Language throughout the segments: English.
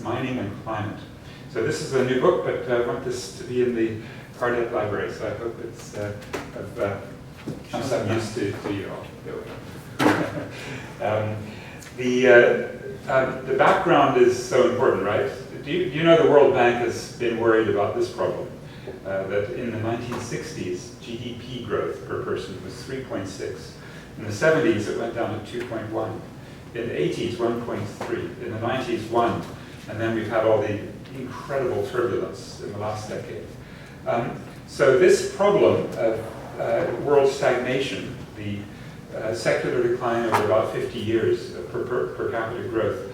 Mining and Climate. So this is a new book, but I want this to be in the Cardet library, so I hope it's I'm some use to you all. The background is so important, right? Do you know the World Bank has been worried about this problem? That in the 1960s, GDP growth per person was 3.6. In the 70s, it went down to 2.1. In the 80s, 1.3. In the 90s, 1. And then we've had all the incredible turbulence in the last decade. So this problem of world stagnation, the secular decline over about 50 years of per capita growth,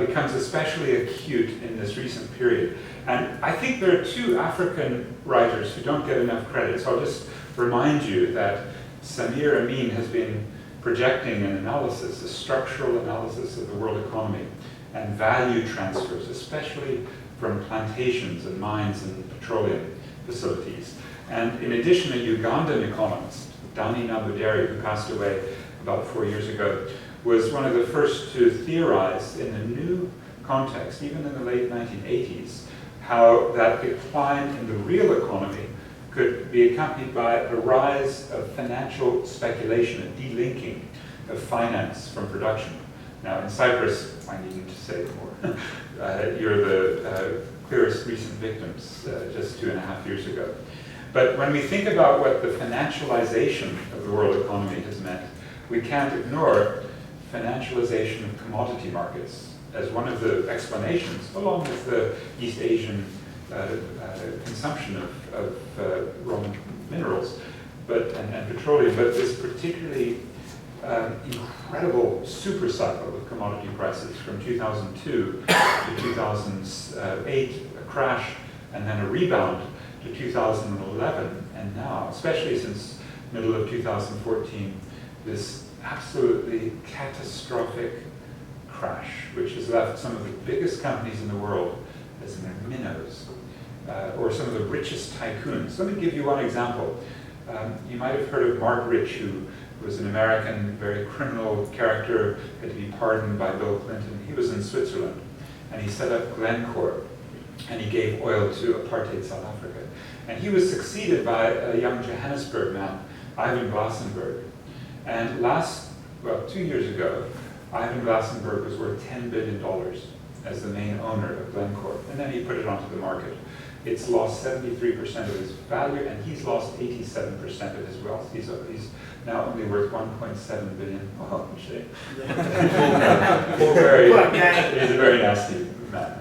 becomes especially acute in this recent period. And I think there are two African writers who don't get enough credit. So I'll just remind you that Samir Amin has been projecting an analysis, a structural analysis of the world economy and value transfers, especially from plantations and mines and petroleum facilities. And in addition, a Ugandan economist, Dani Nabuderi, who passed away about 4 years ago, was one of the first to theorize in a new context, even in the late 1980s, how that decline in the real economy could be accompanied by a rise of financial speculation, a delinking of finance from production. Now, in Cyprus, I needn't to say more, you're the clearest recent victims just 2.5 years ago. But when we think about what the financialization of the world economy has meant, we can't ignore financialization of commodity markets as one of the explanations, along with the East Asian consumption of raw minerals and petroleum, but this particularly incredible super cycle of commodity prices from 2002 to 2008, a crash, and then a rebound to 2011, and now, especially since middle of 2014, this absolutely catastrophic crash, which has left some of the biggest companies in the world as minnows, or some of the richest tycoons. Let me give you one example. You might have heard of Mark Rich, who was an American, very criminal character, had to be pardoned by Bill Clinton. He was in Switzerland, and he set up Glencore, and he gave oil to apartheid South Africa. And he was succeeded by a young Johannesburg man, Ivan Glassenberg. And 2 years ago, Ivan Glassenberg was worth $10 billion as the main owner of Glencore. And then he put it onto the market. It's lost 73% of its value, and he's lost 87% of his wealth. He's now only worth 1.7 billion. Oh, shame. He's a very nasty man,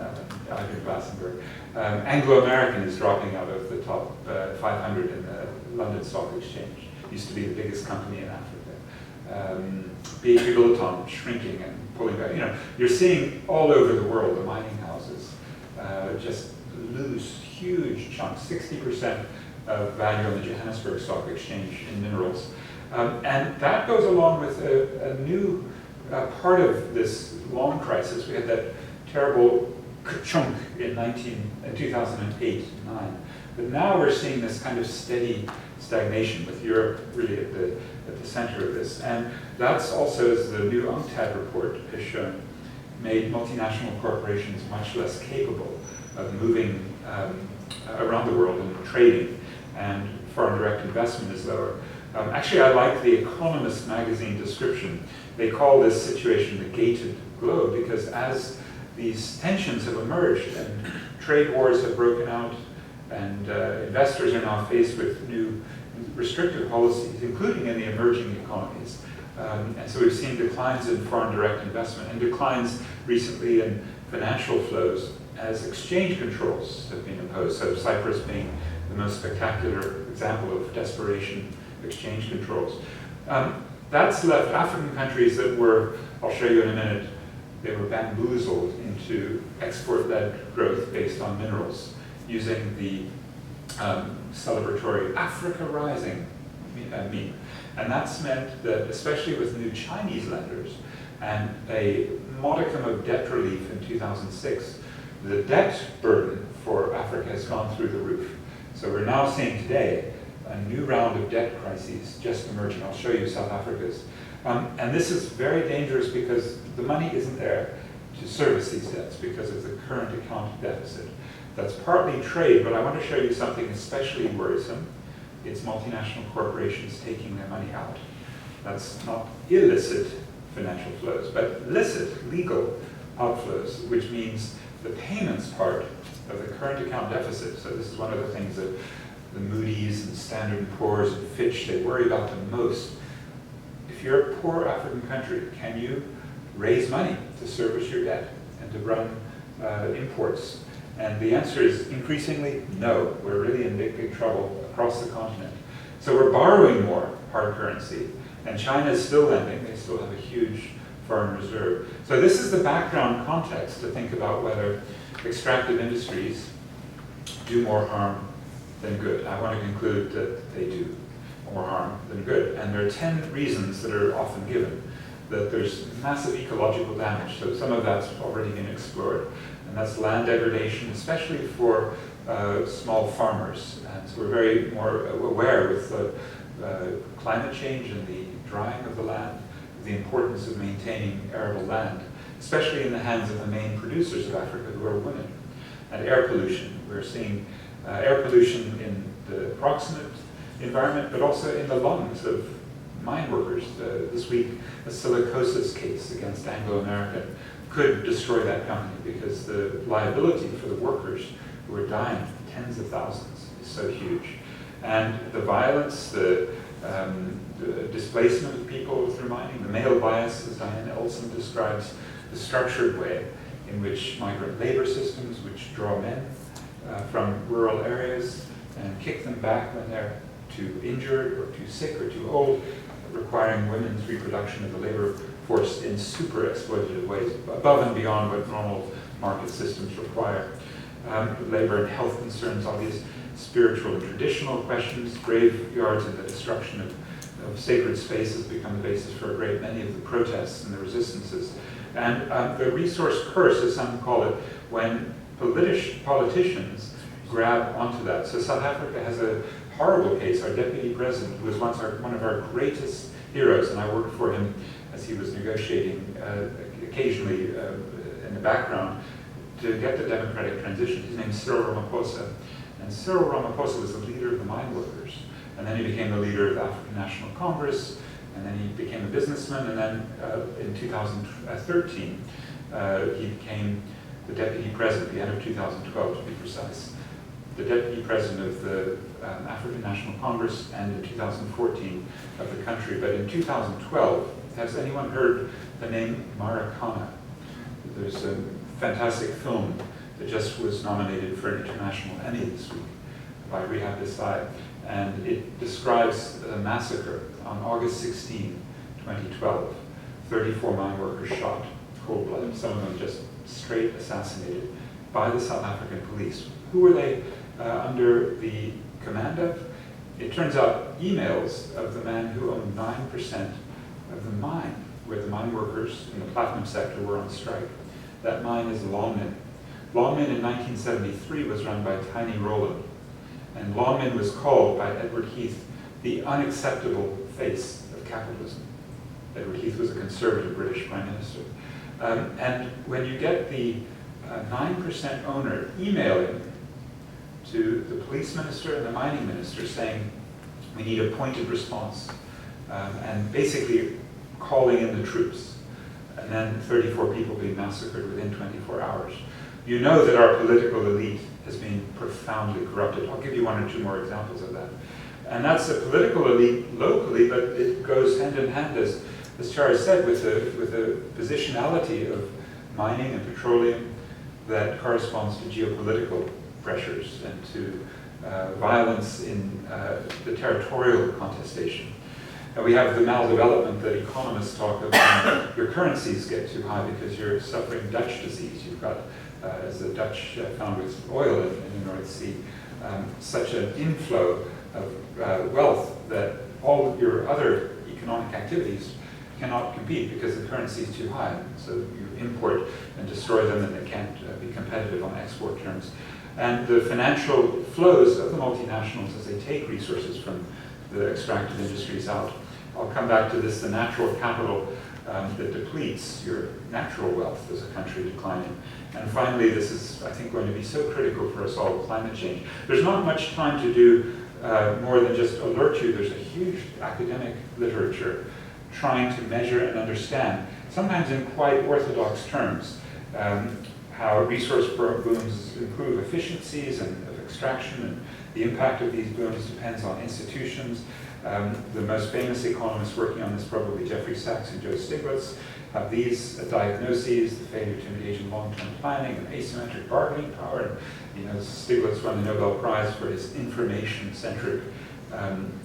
Ivan Glassenberg. Anglo-American is dropping out of the top 500 in the London Stock Exchange. Used to be the biggest company in Africa. BHP Billiton shrinking and pulling back. You know, you're seeing all over the world the mining houses just lose huge chunks, 60% of value on the Johannesburg Stock Exchange in minerals. And that goes along with a new part of this long crisis. We had that terrible chunk in 2008-9. But now we're seeing this kind of steady stagnation, with Europe really at the center of this. And that's also, as the new UNCTAD report has shown, made multinational corporations much less capable of moving around the world and trading, and foreign direct investment is lower. Actually, I like the Economist magazine description. They call this situation the gated globe, because as these tensions have emerged and trade wars have broken out, and investors are now faced with new restrictive policies, including in the emerging economies. And so we've seen declines in foreign direct investment and declines recently in financial flows as exchange controls have been imposed. So Cyprus being the most spectacular example of desperation exchange controls. That's left African countries that were, I'll show you in a minute, they were bamboozled into export-led growth based on minerals, using the celebratory Africa Rising meme. And that's meant that, especially with new Chinese lenders and a modicum of debt relief in 2006, the debt burden for Africa has gone through the roof. So we're now seeing today a new round of debt crises just emerging. I'll show you South Africa's. And this is very dangerous because the money isn't there to service these debts because of the current account deficit. That's partly trade, but I want to show you something especially worrisome. It's multinational corporations taking their money out. That's not illicit financial flows, but licit, legal outflows, which means the payments part of the current account deficit. So this is one of the things that the Moody's and Standard & Poor's and Fitch, they worry about the most. If you're a poor African country, can you raise money to service your debt and to run imports? And the answer is increasingly no. We're really in big, big trouble across the continent. So we're borrowing more hard currency, and China is still lending. They still have a huge foreign reserve. So this is the background context to think about whether extractive industries do more harm than good. I want to conclude that they do more harm than good. And there are 10 reasons that are often given. That there's massive ecological damage, so some of that's already been explored. And that's land degradation, especially for small farmers. And so we're very more aware with the climate change and the drying of the land, the importance of maintaining arable land, especially in the hands of the main producers of Africa, who are women. And air pollution. We're seeing air pollution in the proximate environment, but also in the lungs of mine workers. This week, a silicosis case against Anglo American could destroy that company because the liability for the workers who are dying, tens of thousands, is so huge. And the violence, the displacement of people through mining, the male bias, as Diane Elson describes, the structured way in which migrant labor systems, which draw men from rural areas and kick them back when they're too injured or too sick or too old, requiring women's reproduction of the labor force in super exploitative ways, above and beyond what normal market systems require. Labor and health concerns, obvious spiritual and traditional questions, graveyards and the destruction of sacred spaces become the basis for a great many of the protests and the resistances. And the resource curse, as some call it, when politicians grab onto that. So South Africa has a horrible case. Our deputy president, who was once one of our greatest heroes, and I worked for him as he was negotiating occasionally in the background to get the democratic transition. His name is Cyril Ramaphosa. And Cyril Ramaphosa was the leader of the mine workers. And then he became the leader of the African National Congress, and then he became a businessman, and then in 2013, he became the deputy president, the end of 2012 to be precise, the deputy president of the African National Congress, and in 2014 of the country. But in 2012, has anyone heard the name Marikana? There's a fantastic film that just was nominated for an international Emmy this week by Rehab Desai, and it describes a massacre on August 16, 2012. 34 mine workers shot, cold-blooded, some of them just straight assassinated by the South African police. Who were they under the command of? It turns out emails of the man who owned 9% of the mine, where the mine workers in the platinum sector were on strike. That mine is Longmin. Longmin in 1973 was run by Tiny Rowland, and Longmin was called by Edward Heath the unacceptable face of capitalism. Edward Heath was a conservative British prime minister. And when you get the 9% owner emailing to the police minister and the mining minister saying, we need a pointed response, and basically calling in the troops, and then 34 people being massacred within 24 hours. You know that our political elite has been profoundly corrupted. I'll give you one or two more examples of that. And that's a political elite locally, but it goes hand in hand, as Charles said, with a positionality of mining and petroleum that corresponds to geopolitical pressures and to violence in the territorial contestation. And we have the maldevelopment that economists talk about. Your currencies get too high because you're suffering Dutch disease. You've got, as the Dutch found with oil in the North Sea, such an inflow of wealth that all of your other economic activities cannot compete because the currency is too high. So you import and destroy them, and they can't be competitive on export terms. And the financial flows of the multinationals as they take resources from the extractive industries out. I'll come back to this, the natural capital that depletes your natural wealth as a country declining. And finally, this is, I think, going to be so critical for us all, climate change. There's not much time to do more than just alert you. There's a huge academic literature trying to measure and understand, sometimes in quite orthodox terms, how resource booms improve efficiencies of extraction, and the impact of these booms depends on institutions. The most famous economists working on this, probably Jeffrey Sachs and Joe Stiglitz, have these diagnoses: the failure to engage in long-term planning and asymmetric bargaining power. And, Stiglitz won the Nobel Prize for his information-centric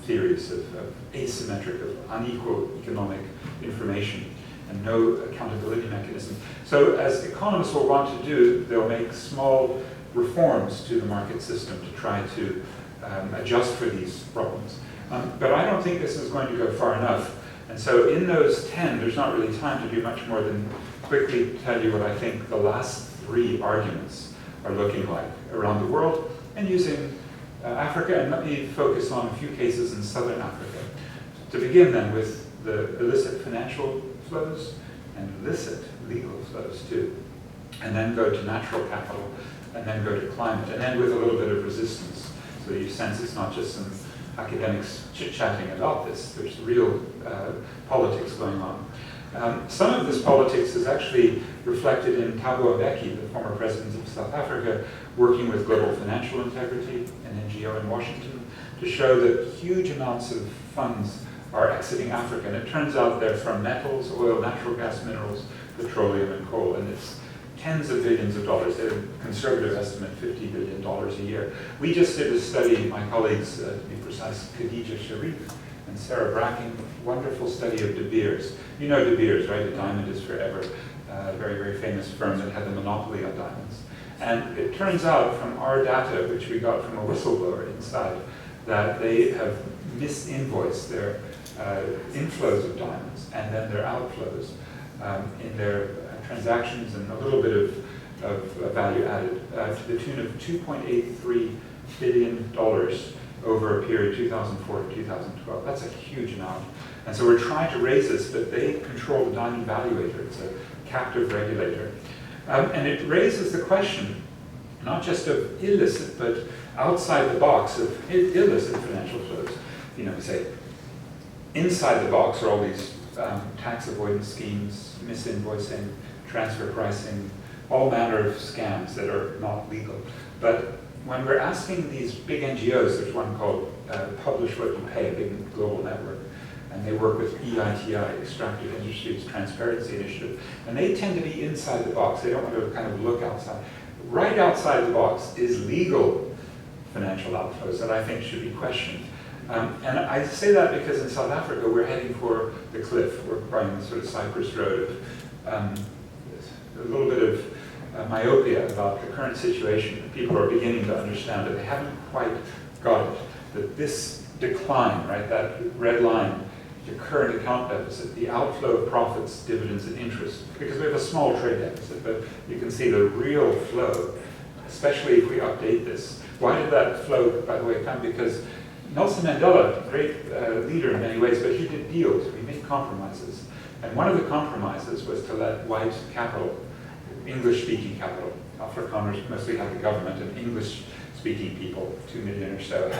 theories of asymmetric, of unequal economic information, and no accountability mechanism. So as economists will want to do, they'll make small reforms to the market system to try to adjust for these problems. But I don't think this is going to go far enough. And so in those 10, there's not really time to do much more than quickly tell you what I think the last 3 arguments are looking like around the world, and using Africa. And let me focus on a few cases in southern Africa. To begin then with the illicit financial flows and illicit legal flows too. And then go to natural capital, and then go to climate, and then with a little bit of resistance. So you sense it's not just some academics chit-chatting about this. There's real politics going on. Some of this politics is actually reflected in Thabo Mbeki, the former president of South Africa, working with Global Financial Integrity, an NGO in Washington, to show that huge amounts of funds are exiting Africa. And it turns out they're from metals, oil, natural gas, minerals, petroleum, and coal. And it's tens of billions of dollars. They have a conservative estimate, $50 billion a year. We just did a study, my colleagues, to be precise, Khadija Sharif and Sarah Bracking, wonderful study of De Beers. You know De Beers, right? The diamond is forever. A very, very famous firm that had the monopoly on diamonds. And it turns out from our data, which we got from a whistleblower inside, that they have misinvoiced their inflows of diamonds and then their outflows in their transactions, and a little bit of value added to the tune of $2.83 billion over a period 2004 to 2012. That's a huge amount. And so we're trying to raise this, but they control the diamond valuator. It's a captive regulator. And it raises the question, not just of illicit, but outside the box of illicit financial flows. We say, inside the box are all these tax avoidance schemes, misinvoicing, transfer pricing, all manner of scams that are not legal. But when we're asking these big NGOs, there's one called Publish What You Pay, a big global network, and they work with EITI, Extractive Industries Transparency Initiative, and they tend to be inside the box. They don't want to kind of look outside. Right outside the box is legal financial outflows that I think should be questioned. And I say that because in South Africa, we're heading for the cliff. We're riding the sort of Cypress Road of a little bit of myopia about the current situation. People are beginning to understand that they haven't quite got it. That this decline, right, that red line, the current account deficit, the outflow of profits, dividends, and interest, because we have a small trade deficit, but you can see the real flow, especially if we update this. Why did that flow, by the way, come? Because Nelson Mandela, great leader in many ways, but he did deals. We made compromises. And one of the compromises was to let white capital, English-speaking capital, Afrikaners mostly have the government, and English-speaking people, 2 million or so,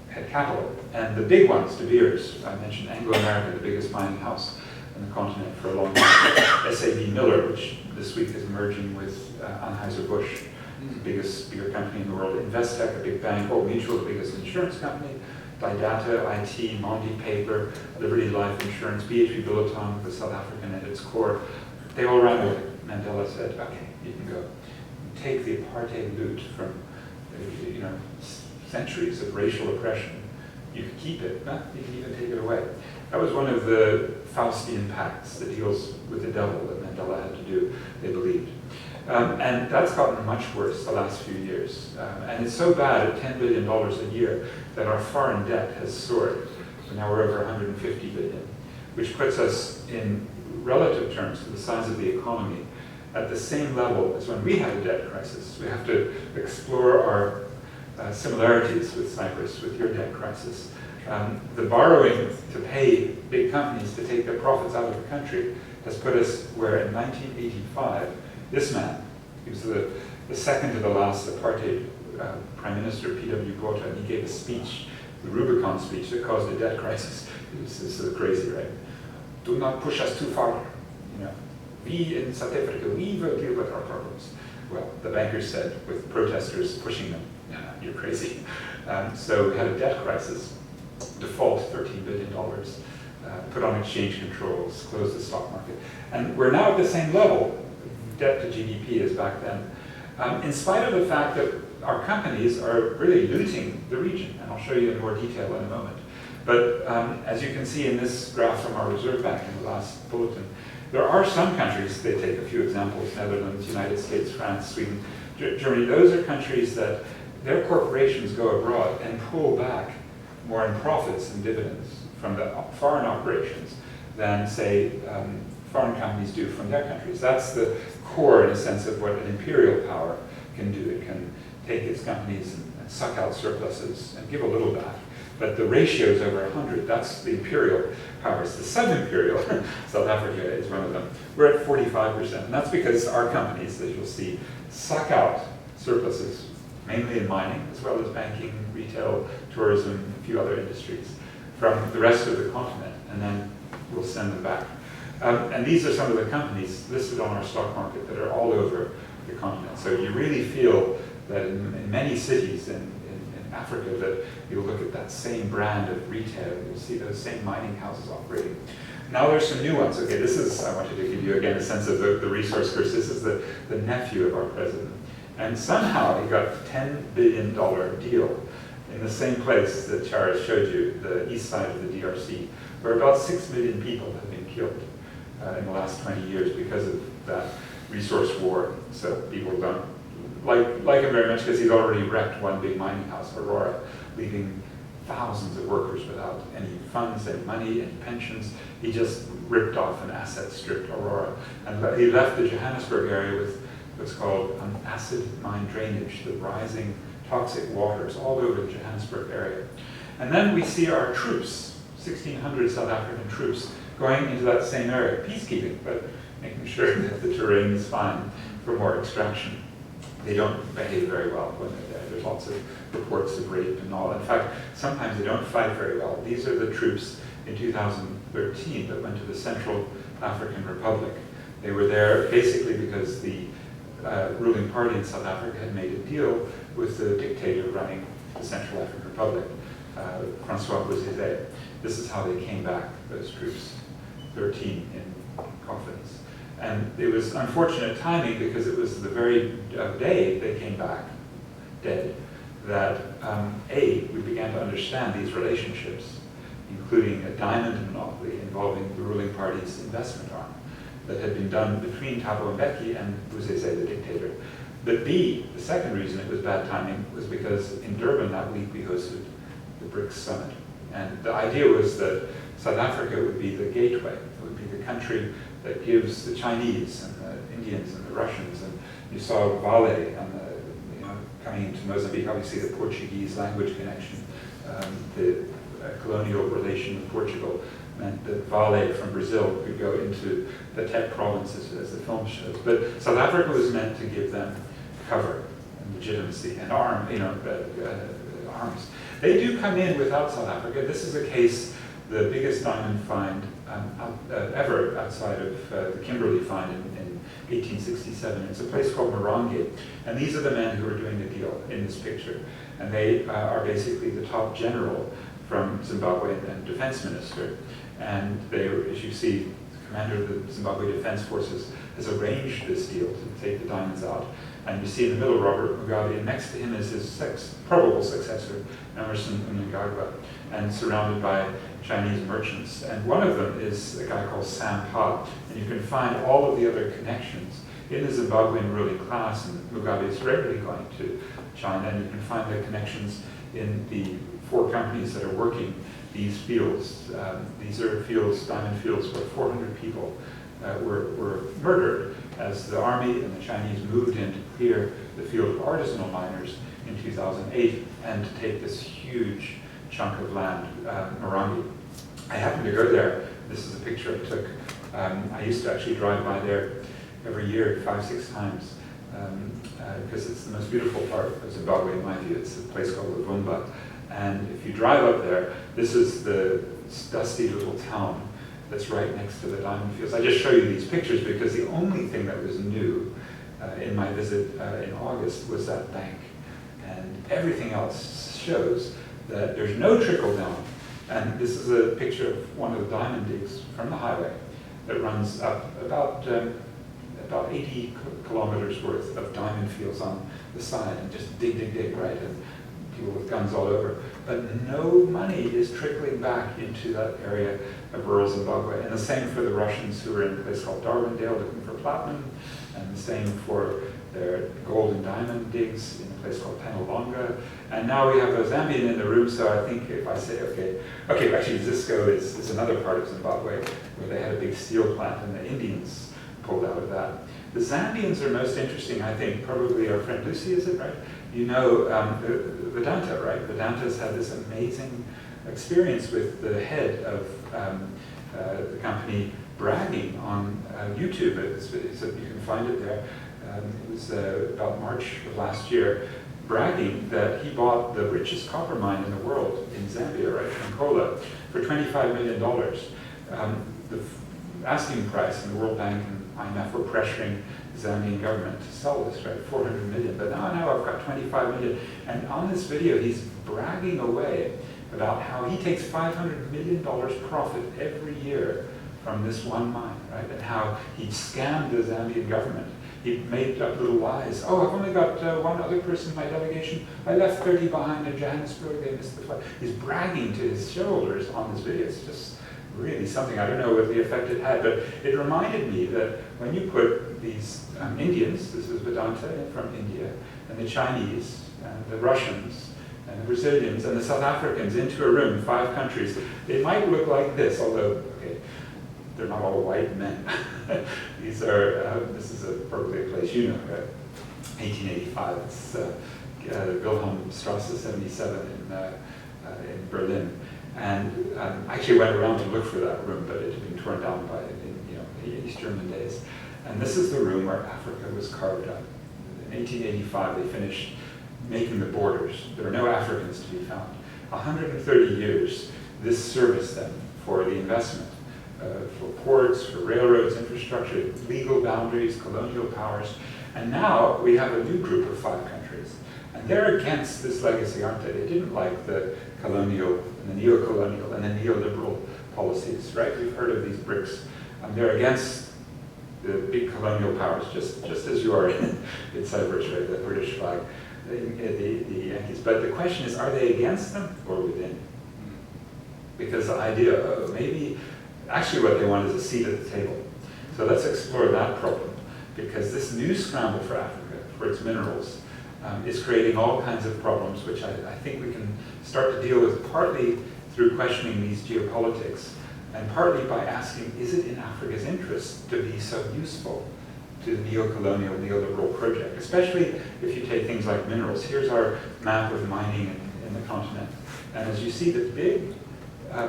had capital. And the big ones, De Beers, I mentioned Anglo American, the biggest mining house on the continent for a long time. SAB Miller, which this week is merging with Anheuser-Busch, the biggest beer company in the world. Investec, a big bank. Old Mutual, the biggest insurance company. Didata, IT, Mondi Paper, Liberty Life Insurance, BHP Billiton, the South African at its core. They all ran away. Mandela said, okay, you can go. Take the apartheid loot from centuries of racial oppression. You can keep it, you can even take it away. That was one of the Faustian pacts, the deals with the devil that Mandela had to do, they believed. And that's gotten much worse the last few years. And it's so bad at $10 billion a year that our foreign debt has soared. So now we're over 150 billion, which puts us in relative terms to the size of the economy at the same level as when we had a debt crisis. We have to explore our similarities with Cyprus, with your debt crisis. The borrowing to pay big companies to take their profits out of the country has put us where in 1985, this man, he was the second to the last apartheid Prime Minister, P.W. Botha, and he gave a speech, the Rubicon speech, that caused a debt crisis. This is sort of crazy, right? Do not push us too far. You know, we in South Africa, we will deal with our problems. Well, the bankers said, with protesters pushing them, you're crazy. So we had a debt crisis, default $13 billion, put on exchange controls, closed the stock market. And we're now at the same level, debt to GDP as back then, in spite of the fact that our companies are really looting the region, and I'll show you in more detail in a moment. But as you can see in this graph from our Reserve Bank in the last bulletin, there are some countries, they take a few examples, Netherlands, United States, France, Sweden, Germany, those are countries that their corporations go abroad and pull back more in profits and dividends from the foreign operations than, say, foreign companies do from their countries. That's the core, in a sense, of what an imperial power can do. It can take its companies and suck out surpluses and give a little back. But the ratio is over 100. That's the imperial powers. The sub-imperial, South Africa is one of them. We're at 45%. And that's because our companies, as you'll see, suck out surpluses, mainly in mining, as well as banking, retail, tourism, a few other industries, from the rest of the continent, and then we'll send them back. And these are some of the companies listed on our stock market that are all over the continent. So you really feel that in many cities in Africa that you'll look at that same brand of retail, you'll see those same mining houses operating. Now there's some new ones. Okay, this is, I wanted to give you again a sense of the resource curse. This is the nephew of our president. And somehow he got a $10 billion deal in the same place that Charis showed you, the east side of the DRC, where about 6 million people have been killed in the last 20 years because of that resource war. So people don't like him very much because he's already wrecked one big mining house, Aurora, leaving thousands of workers without any funds, any money, any pensions. He just ripped off an asset-stripped Aurora. And he left the Johannesburg area with what's called acid mine drainage, the rising toxic waters all over the Johannesburg area. And then we see our troops, 1,600 South African troops, going into that same area, peacekeeping, but making sure that the terrain is fine for more extraction. They don't behave very well when they're there. There's lots of reports of rape and all. In fact, sometimes they don't fight very well. These are the troops in 2013 that went to the Central African Republic. They were there basically because the ruling party in South Africa had made a deal with the dictator running the Central African Republic, Francois Bozize. This is how they came back, those troops, 13 in coffins. And it was unfortunate timing because it was the very day they came back dead that, we began to understand these relationships, including a diamond monopoly involving the ruling party's investment arm that had been done between Thabo Mbeki and Bozize, the dictator. But B, the second reason it was bad timing was because in Durban that week we hosted the BRICS summit. And the idea was that South Africa would be the gateway. It would be the country that gives the Chinese and the Indians and the Russians, and you saw Vale on the, coming into Mozambique, obviously the Portuguese language connection, the colonial relation with Portugal meant that Vale from Brazil could go into the tech provinces as the film shows. But South Africa was meant to give them cover and legitimacy and arms. They do come in without South Africa. This is a case, the biggest diamond find ever outside of the Kimberley find in 1867. It's a place called Morange. And these are the men who are doing the deal in this picture. And they are basically the top general from Zimbabwe and defense minister. And they, as you see, the commander of the Zimbabwe Defense Forces has arranged this deal to take the diamonds out. And you see in the middle Robert Mugabe, and next to him is his probable successor, Emerson Mnangagwa, and surrounded by Chinese merchants. And one of them is a guy called Sam Pa. And you can find all of the other connections in the Zimbabwean ruling class, and Mugabe is regularly going to China, and you can find the connections in the 4 companies that are working these fields. These are fields, diamond fields, where 400 people were murdered. as the army and the Chinese moved in to clear the field of artisanal miners in 2008 and to take this huge chunk of land, Morangi. I happened to go there. This is a picture I took. I used to actually drive by there every year, 5-6 times, because it's the most beautiful part of Zimbabwe in my view. It's a place called Luvumba. And if you drive up there, this is the dusty little town that's right next to the diamond fields. I just show you these pictures because the only thing that was new in my visit in August was that bank. And everything else shows that there's no trickle down. And this is a picture of one of the diamond digs from the highway that runs up about 80 kilometers worth of diamond fields on the side, and just dig, right? And people with guns all over. But no money is trickling back into that area of rural Zimbabwe. And the same for the Russians who are in a place called Darwindale looking for platinum, and the same for their gold and diamond digs in a place called Penalonga. And now we have a Zambian in the room, so I think if I say, okay, actually Zisco is another part of Zimbabwe where they had a big steel plant and the Indians pulled out of that. The Zambians are most interesting, I think, probably our friend Lucy, is it right? You know Vedanta, right? Vedanta's had this amazing experience with the head of the company bragging on YouTube. You can find it there. It was about March of last year, bragging that he bought the richest copper mine in the world in Zambia, right, Angola, for $25 million. The asking price in the World Bank and IMF were pressuring the Zambian government to sell this, right, 400 million. But now I've got 25 million. And on this video, he's bragging away about how he takes $500 million profit every year from this one mine, right, and how he scammed the Zambian government. He made up little lies. Oh, I've only got one other person in my delegation. I left 30 behind in Johannesburg. They missed the flight. He's bragging to his shareholders on this video. It's just really something. I don't know what the effect it had, but it reminded me that when you put these Indians, this is Vedanta from India, and the Chinese, and the Russians, and the Brazilians, and the South Africans into a room, 5 countries, it might look like this, although, okay, they're not all white men. These are, this is probably a place you know, 1885. It's Wilhelmstrasse 77 in Berlin. And I actually went around to look for that room, but it had been torn down by the East German days. And this is the room where Africa was carved up. In 1885, they finished making the borders. There were no Africans to be found. 130 years, this serviced them for the investment, for ports, for railroads, infrastructure, legal boundaries, colonial powers. And now we have a new group of 5 countries. And they're against this legacy, aren't they? They didn't like the colonial and the neo-colonial and the neoliberal policies, right? We've heard of these BRICS. They're against the big colonial powers, just as you are in Cyprus, right? The British flag, the Yankees. But the question is, are they against them or within? Because the idea of maybe, actually what they want is a seat at the table. So let's explore that problem, because this new scramble for Africa, for its minerals, is creating all kinds of problems, which I think we can start to deal with partly through questioning these geopolitics, and partly by asking, is it in Africa's interest to be so useful to the neo-colonial, neoliberal project, especially if you take things like minerals. Here's our map of mining in the continent. And as you see, the big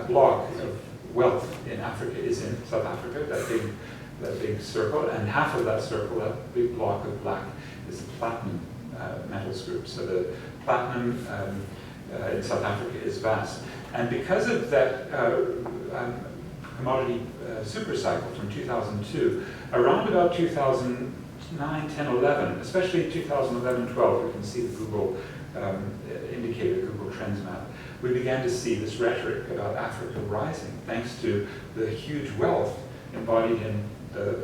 block of wealth in Africa is in South Africa, that big circle, and half of that circle, that big block of black, is the platinum metals group. So the platinum in South Africa is vast. And because of that commodity super cycle from 2002, around about 2009, 10, 11, especially 2011, 12, we can see the Google indicator, Google Trends map, we began to see this rhetoric about Africa rising thanks to the huge wealth embodied in the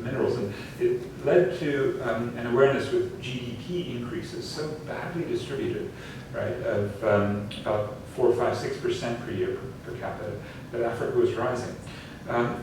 minerals. And it led to an awareness with GDP increases so badly distributed, right, of about 4, 5, 6% per year per capita, that Africa was rising.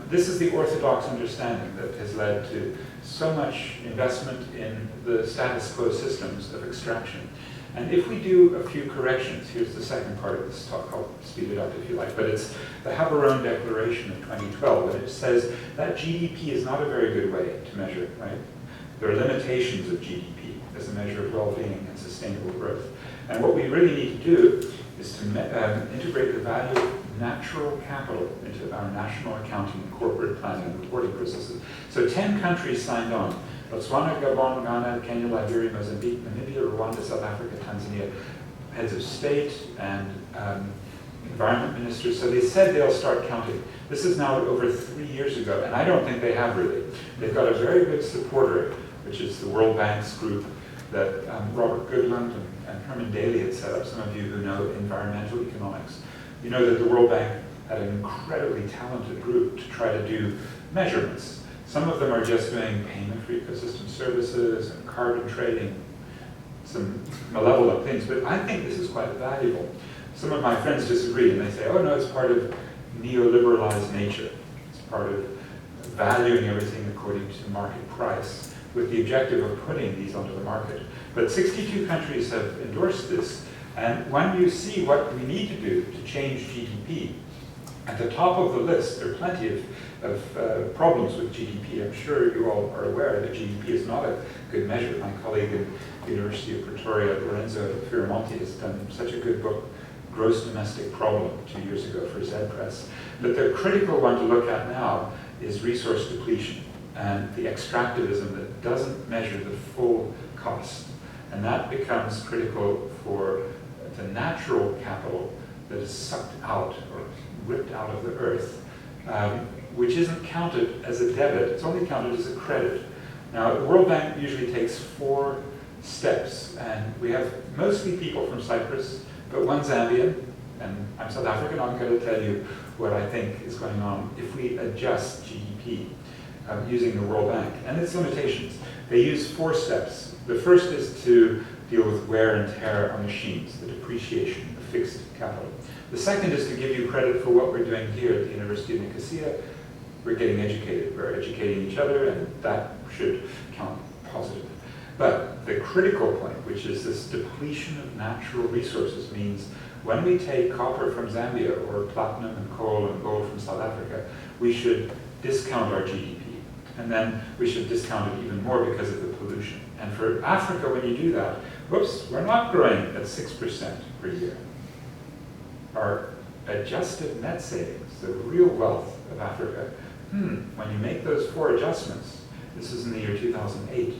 This is the orthodox understanding that has led to so much investment in the status quo systems of extraction. And if we do a few corrections, here's the second part of this talk, I'll speed it up if you like, but it's the Haberone Declaration of 2012, and it says that GDP is not a very good way to measure, right? There are limitations of GDP as a measure of well-being and sustainable growth. And what we really need to do is to integrate the value of natural capital into our national accounting and corporate planning and reporting processes. So 10 countries signed on. Botswana, Gabon, Ghana, Kenya, Liberia, Mozambique, Namibia, Rwanda, South Africa, Tanzania, heads of state and environment ministers. So they said they'll start counting. This is now over 3 years ago, and I don't think they have really. They've got a very good supporter, which is the World Bank's group that Robert Goodland and Herman Daly had set up. Some of you who know environmental economics, you know that the World Bank had an incredibly talented group to try to do measurements. Some of them are just doing payment for ecosystem services and carbon trading, some malevolent things, but I think this is quite valuable. Some of my friends disagree and they say, oh no, it's part of neoliberalized nature. It's part of valuing everything according to market price with the objective of putting these onto the market. But 62 countries have endorsed this, and when you see what we need to do to change GDP, at the top of the list, there are plenty of problems with GDP. I'm sure you all are aware that GDP is not a good measure. My colleague in the University of Pretoria, Lorenzo Firamonti, has done such a good book, Gross Domestic Problem, 2 years ago for Zed Press. But the critical one to look at now is resource depletion and the extractivism that doesn't measure the full cost. And that becomes critical for the natural capital that is sucked out or ripped out of the earth, which isn't counted as a debit, it's only counted as a credit. Now, the World Bank usually takes 4 steps, and we have mostly people from Cyprus, but one Zambian, and I'm South African. I'm going to tell you what I think is going on if we adjust GDP using the World Bank and its limitations. They use 4 steps. The first is to deal with wear and tear on machines, the depreciation of fixed capital. The second is to give you credit for what we're doing here at the University of Nicosia. We're getting educated. We're educating each other, and that should count positive. But the critical point, which is this depletion of natural resources, means when we take copper from Zambia or platinum and coal and gold from South Africa, we should discount our GDP. And then we should discount it even more because of the pollution. And for Africa, when you do that, whoops, we're not growing at 6% per year. Our adjusted net savings, the real wealth of Africa, when you make those 4 adjustments, this is in the year 2008,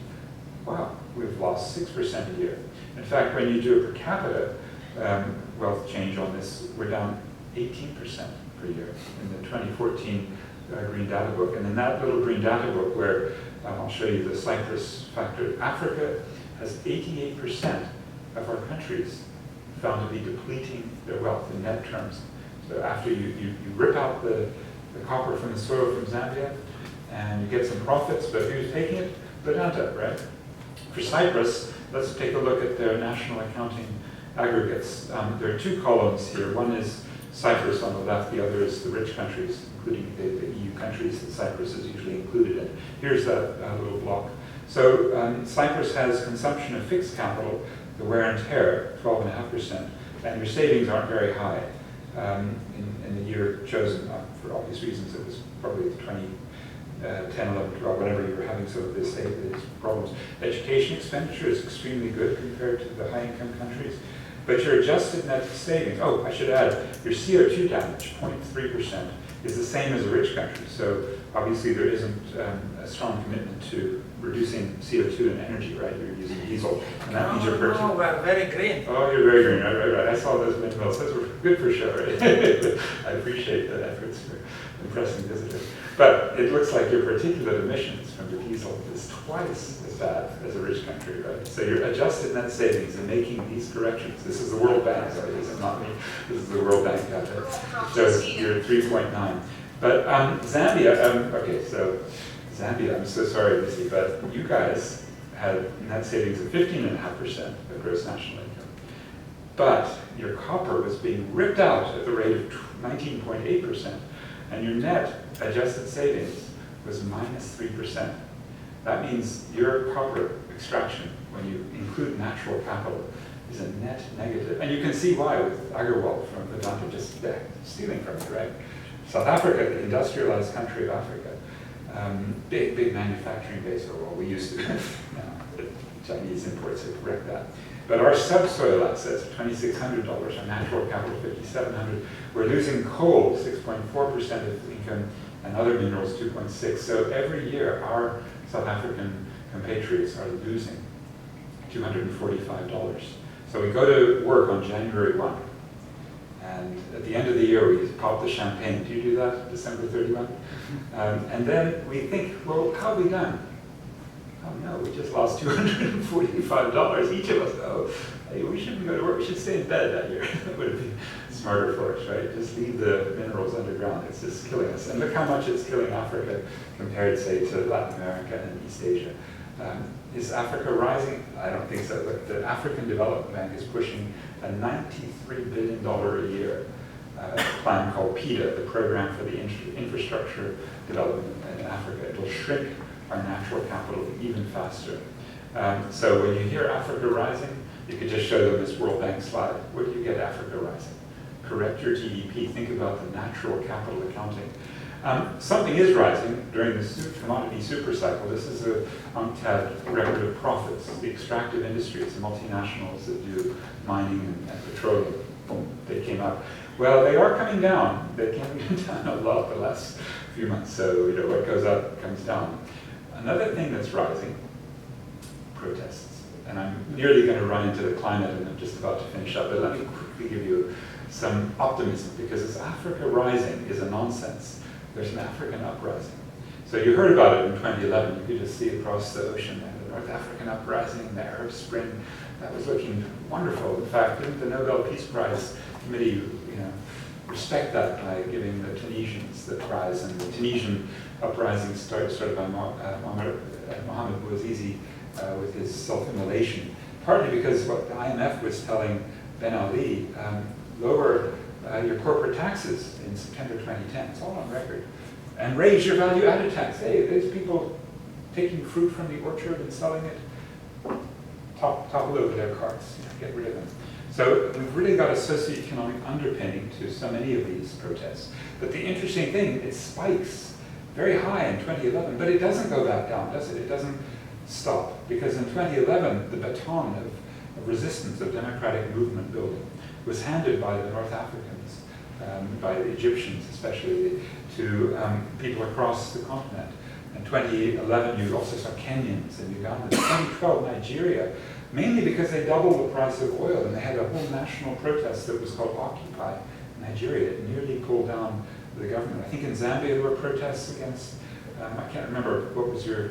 wow, we've lost 6% a year. In fact, when you do a per capita wealth change on this, we're down 18% per year in the 2014 Green Data Book. And in that little Green Data Book where I'll show you the Cyprus factor, Africa has 88% of our countries found to be depleting their wealth in net terms. So after you rip out the copper from the soil from Zambia, and you get some profits, but who's taking it? Vedanta, right? For Cyprus, let's take a look at their national accounting aggregates. There are 2 columns here. One is Cyprus on the left, the other is the rich countries, including the EU countries that Cyprus is usually included in. Here's that little block. So Cyprus has consumption of fixed capital, the wear and tear, 12.5%, and your savings aren't very high. In the year chosen, for obvious reasons, it was probably 2010, 11, 12, whenever you were having some of these problems. Education expenditure is extremely good compared to the high-income countries, but your adjusted net savings, oh, I should add, your CO2 damage, 0.3%, is the same as a rich country. So obviously there isn't a strong commitment to reducing CO2 and energy, right? You're using diesel, and that means you're purchasing. No, we're very green. Oh, you're very green, right. I saw those windmills. Those were good for show, right? I appreciate the efforts for impressing visitors. But it looks like your particulate emissions from your diesel is twice as bad as a rich country, right? So your adjusted net savings in making these corrections, this is the World Bank, sorry, this is not me, this is the World Bank data, shows you're 3.9. But Zambia, okay, so Zambia, I'm so sorry, Missy, but you guys had net savings of 15.5% of gross national income. But your copper was being ripped out at the rate of 19.8%, and your net adjusted savings was minus 3%. That means your copper extraction, when you include natural capital, is a net negative. And you can see why with Agarwal from Vedanta just stealing from it, right? South Africa, the industrialized country of Africa, big manufacturing base, or well, we used to. Now, the Chinese imports have wrecked that. But our subsoil assets, $2,600, our natural capital, $5,700. We're losing coal, 6.4% of income, and other minerals, 2.6%. So every year, our South African compatriots are losing $245. So we go to work on January 1. And at the end of the year, we pop the champagne. Do you do that, December 31? And then we think, well, how have we done? Oh no, we just lost $245, each of us. Oh, hey, we shouldn't go to work, we should stay in bed that year. That would have been smarter for us, right? Just leave the minerals underground. It's just killing us. And look how much it's killing Africa compared, say, to Latin America and East Asia. Is Africa rising? I don't think so. But the African Development Bank is pushing a $93 billion a year plan called PIDA, the Program for the Infrastructure Development in Africa. It will shrink our natural capital even faster. So when you hear Africa rising, you could just show them this World Bank slide. Where do you get Africa rising? Correct your GDP. Think about the natural capital accounting. Something is rising during the commodity super cycle. This is a UNCTAD record of profits. The extractive industries, the multinationals that do mining and petroleum, boom, they came up. Well, they are coming down. They came down a lot the last few months. So what goes up comes down. Another thing that's rising, protests. And I'm nearly going to run into the climate, and I'm just about to finish up. But let me quickly give you some optimism, because this Africa rising is a nonsense. There's an African uprising. So you heard about it in 2011. You could just see across the ocean there, the North African uprising, the Arab Spring. That was looking wonderful. In fact, didn't the Nobel Peace Prize Committee, respect that by giving the Tunisians the prize? And the Tunisian uprising started by Mohamed Bouazizi with his self-immolation, partly because what the IMF was telling Ben Ali, lower your corporate taxes in September 2010. It's all on record. And raise your value-added tax. Hey, there's people taking fruit from the orchard and selling it. Topple over their carts, get rid of them. So we've really got a socioeconomic underpinning to so many of these protests. But the interesting thing, it spikes very high in 2011, but it doesn't go back down, does it? It doesn't stop, because in 2011, the baton of resistance, of democratic movement building, was handed by the North Africans, by the Egyptians especially, to people across the continent. In 2011, you also saw Kenyans and Uganda. In 2012, Nigeria, mainly because they doubled the price of oil, and they had a whole national protest that was called Occupy Nigeria. It nearly pulled down the government. I think in Zambia there were protests against, I can't remember, what was your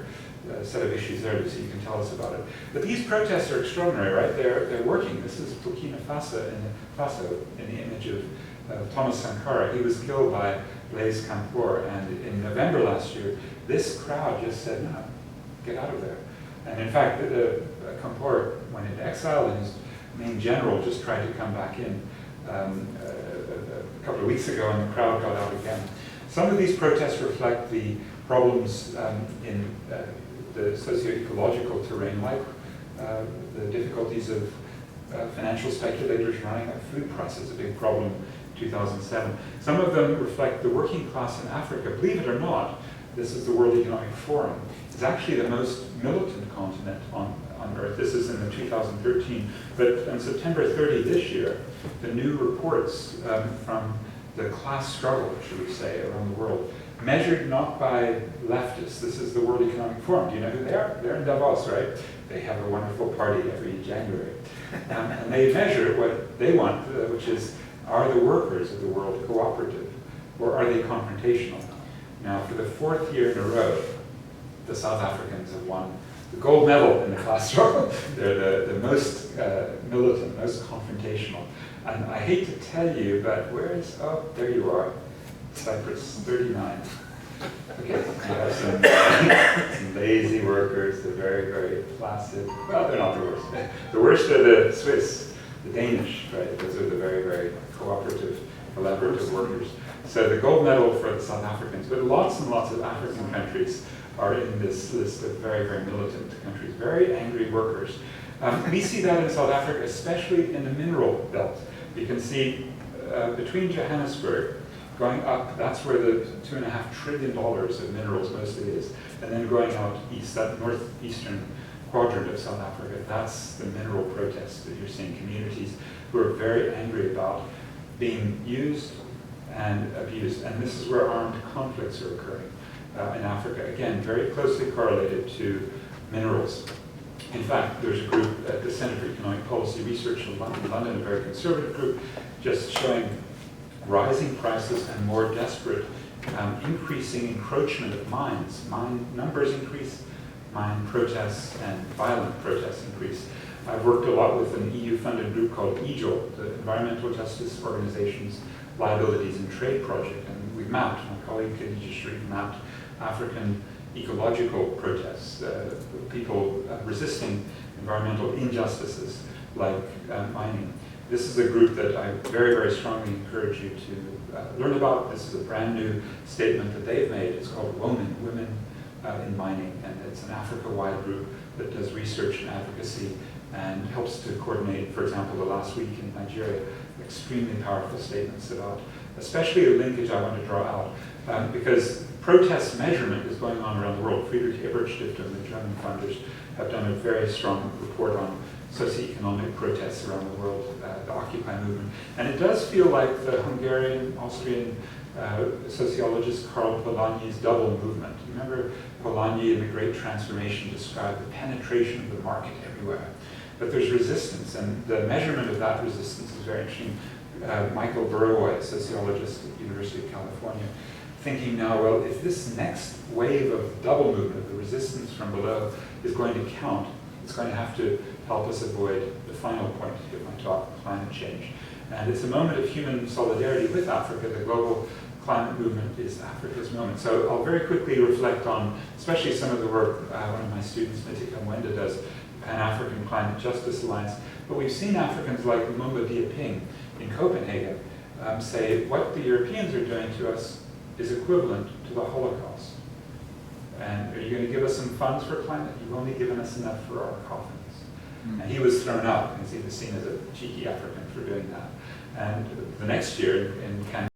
set of issues there, so you can tell us about it. But these protests are extraordinary, right? They're working. This is Burkina Faso in the image of Thomas Sankara. He was killed by Blaise Compaoré, and in November last year, this crowd just said, no, get out of there. And in fact, Compaoré went into exile, and his main general just tried to come back in a couple of weeks ago, and the crowd got out again. Some of these protests reflect the problems in the socio-ecological terrain, like the difficulties of financial speculators running up food prices, a big problem in 2007. Some of them reflect the working class in Africa. Believe it or not, this is the World Economic Forum. It's actually the most militant continent on Earth. This is in the 2013. But on September 30 this year, the new reports from the class struggle, should we say, around the world, measured not by leftists. This is the World Economic Forum. Do you know who they are? They're in Davos, right? They have a wonderful party every January. And they measure what they want, which is, are the workers of the world cooperative, or are they confrontational? Now, for the fourth year in a row, the South Africans have won the gold medal in the class struggle. They're the most militant, most confrontational. And I hate to tell you, but there you are, Cyprus, 39. Okay, you have some lazy workers, they're very, very placid. Well, they're not the worst. The worst are the Swiss, the Danish, right? Those are the very, very cooperative, collaborative workers. So the gold medal for the South Africans, but lots and lots of African countries are in this list of very, very militant countries, very angry workers. We see that in South Africa, especially in the mineral belt. You can see between Johannesburg going up, that's where the $2.5 trillion of minerals mostly is, and then going out east, that northeastern quadrant of South Africa, that's the mineral protests that you're seeing, communities who are very angry about being used and abused. And this is where armed conflicts are occurring in Africa. Again, very closely correlated to minerals. In fact, there's a group at the Center for Economic Policy Research in London, a very conservative group, just showing rising prices and more desperate increasing encroachment of mines. Mine numbers increase, mine protests and violent protests increase. I've worked a lot with an EU-funded group called EJOL, the Environmental Justice Organization's Liabilities and Trade Project, and we've mapped, my colleague Khadija Sharif mapped African ecological protests, people resisting environmental injustices like mining. This is a group that I very, very strongly encourage you to learn about. This is a brand new statement that they've made. It's called Women in Mining, and it's an Africa-wide group that does research and advocacy and helps to coordinate, for example, the last week in Nigeria, extremely powerful statements about, especially a linkage I want to draw out, because protest measurement is going on around the world. Friedrich Ebert Stiftung, the German funders, have done a very strong report on socioeconomic protests around the world, the Occupy movement. And it does feel like the Hungarian, Austrian sociologist Karl Polanyi's double movement. You remember Polanyi in The Great Transformation described the penetration of the market everywhere. But there's resistance, and the measurement of that resistance is very interesting. Michael Burroy, a sociologist at the University of California, thinking now, well, if this next wave of double movement, the resistance from below, is going to count, it's going to have to help us avoid the final point of my talk, climate change. And it's a moment of human solidarity with Africa. The global climate movement is Africa's moment. So I'll very quickly reflect on, especially some of the work one of my students, Nitika Mwenda, does, Pan-African Climate Justice Alliance. But we've seen Africans like Lumumba Diaping in Copenhagen say, what the Europeans are doing to us is equivalent to the Holocaust. And are you going to give us some funds for climate? You've only given us enough for our coffins. And he was thrown out because he was seen as a cheeky African for doing that. And the next year in Canada,